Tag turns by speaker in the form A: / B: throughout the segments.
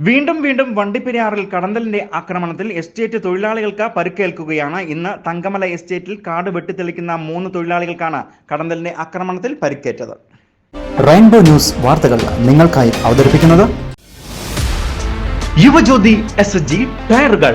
A: വീണ്ടും വണ്ടിപ്പെരിയാറിൽ കടന്തലിന്റെ ആക്രമണത്തിൽ എസ്റ്റേറ്റ് തൊഴിലാളികൾക്ക് പരിക്കേൽക്കുകയാണ്. ഇന്ന് തങ്കമല എസ്റ്റേറ്റിൽ കാട് വെട്ടിത്തെളിക്കുന്ന 3 തൊഴിലാളികൾക്കാണ് കടന്തലിന്റെ ആക്രമണത്തിൽ പരിക്കേറ്റത്.
B: റെയിൻബോ ന്യൂസ് വാർത്തകൾ നിങ്ങൾക്കായി അവതരിപ്പിക്കുന്നത്
A: യുവജ്യോതി SSG ടയറുകൾ.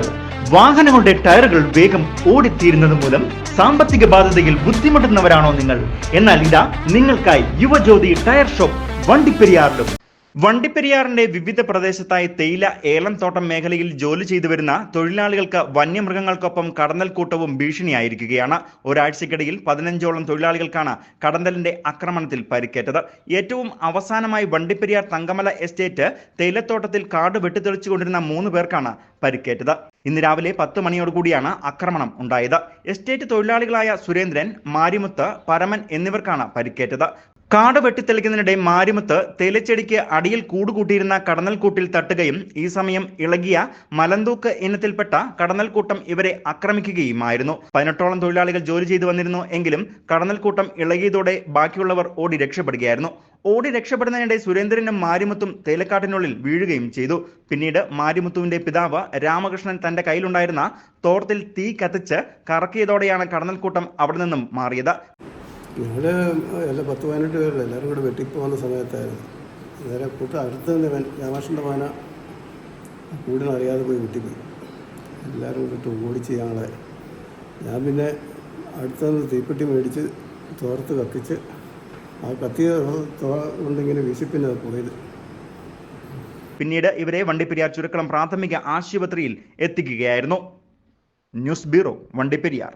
A: വാഹനങ്ങളുടെ ടയറുകൾ വേഗം ഓടിത്തീരുന്നത് മൂലം സാമ്പത്തിക ബാധ്യതയിൽ ബുദ്ധിമുട്ടുന്നവരാണോ നിങ്ങൾ? എന്നാൽ ഇതാ നിങ്ങൾക്കായി യുവജ്യോതി ടയർ ഷോപ്പ് വണ്ടിപ്പെരിയാറിലും. വണ്ടിപ്പെരിയാറിന്റെ വിവിധ പ്രദേശത്തായി തേയില ഏലം തോട്ടം മേഖലയിൽ ജോലി ചെയ്തു വരുന്ന തൊഴിലാളികൾക്ക് വന്യമൃഗങ്ങൾക്കൊപ്പം കടന്നൽക്കൂട്ടവും ഭീഷണിയായിരിക്കുകയാണ്. ഒരാഴ്ചക്കിടയിൽ 15ഓളം തൊഴിലാളികൾക്കാണ് കടന്നലിന്റെ ആക്രമണത്തിൽ പരിക്കേറ്റത്. ഏറ്റവും അവസാനമായി വണ്ടിപ്പെരിയാർ തങ്കമല എസ്റ്റേറ്റ് തേയിലത്തോട്ടത്തിൽ കാട് വെട്ടിത്തെളിച്ചുകൊണ്ടിരുന്ന 3 പേർക്കാണ് പരിക്കേറ്റത്. ഇന്ന് രാവിലെ 10 മണിയോടുകൂടിയാണ് ആക്രമണം ഉണ്ടായത്. എസ്റ്റേറ്റ് തൊഴിലാളികളായ സുരേന്ദ്രൻ, മാരിമുത്ത്, പരമൻ എന്നിവർക്കാണ് പരിക്കേറ്റത്. കാട് വെട്ടിത്തെളിക്കുന്നതിനിടെ മാരിമുത്ത് തേയിലച്ചെടിക്ക് അടിയിൽ കൂടുകൂട്ടിയിരുന്ന കടന്നൽക്കൂട്ടിൽ തട്ടുകയും ഈ സമയം ഇളകിയ മലന്തൂക്ക് ഇനത്തിൽപ്പെട്ട കടന്നൽക്കൂട്ടം ഇവരെ ആക്രമിക്കുകയുമായിരുന്നു. 18ഓളം തൊഴിലാളികൾ ജോലി ചെയ്തു വന്നിരുന്നു. എങ്കിലും കടന്നൽക്കൂട്ടം ഇളകിയതോടെ ബാക്കിയുള്ളവർ ഓടി രക്ഷപ്പെടുകയായിരുന്നു. ഓടി രക്ഷപ്പെടുന്നതിനിടെ സുരേന്ദ്രനും മാരിമുത്തും തേയിലക്കാട്ടിനുള്ളിൽ വീഴുകയും ചെയ്തു. പിന്നീട് മാരിമുത്തുവിന്റെ പിതാവ് രാമകൃഷ്ണൻ തന്റെ കയ്യിലുണ്ടായിരുന്ന തോർത്തിൽ തീ കത്തിച്ച് കറക്കിയതോടെയാണ് കടന്നൽക്കൂട്ടം അവിടെ നിന്നും മാറിയത്.
C: ഞങ്ങൾ എല്ലാം 10-18 പേരുള്ള എല്ലാവരും കൂടെ വെട്ടിപ്പോകുന്ന സമയത്തായിരുന്നു. നേരെ കൂട്ടം അടുത്ത് നിന്ന് രാമകൃഷ്ണൻ്റെ മാന കൂടിനറിയാതെ പോയി വെട്ടിപ്പോയി. എല്ലാവരും കൂടിട്ട് ഓടിച്ച് ഞാൻ പിന്നെ അടുത്തുനിന്ന് തീപ്പെട്ടി മേടിച്ച് തോർത്ത് കത്തിച്ച് ആ കത്തിയ കൊണ്ടിങ്ങനെ വീശിപ്പിന്നെ പോയത്.
A: പിന്നീട് ഇവരെ വണ്ടിപ്പെരിയാർ ചുരക്കളം പ്രാഥമിക ആശുപത്രിയിൽ എത്തിക്കുകയായിരുന്നു. News bureau, Vandiperiyar.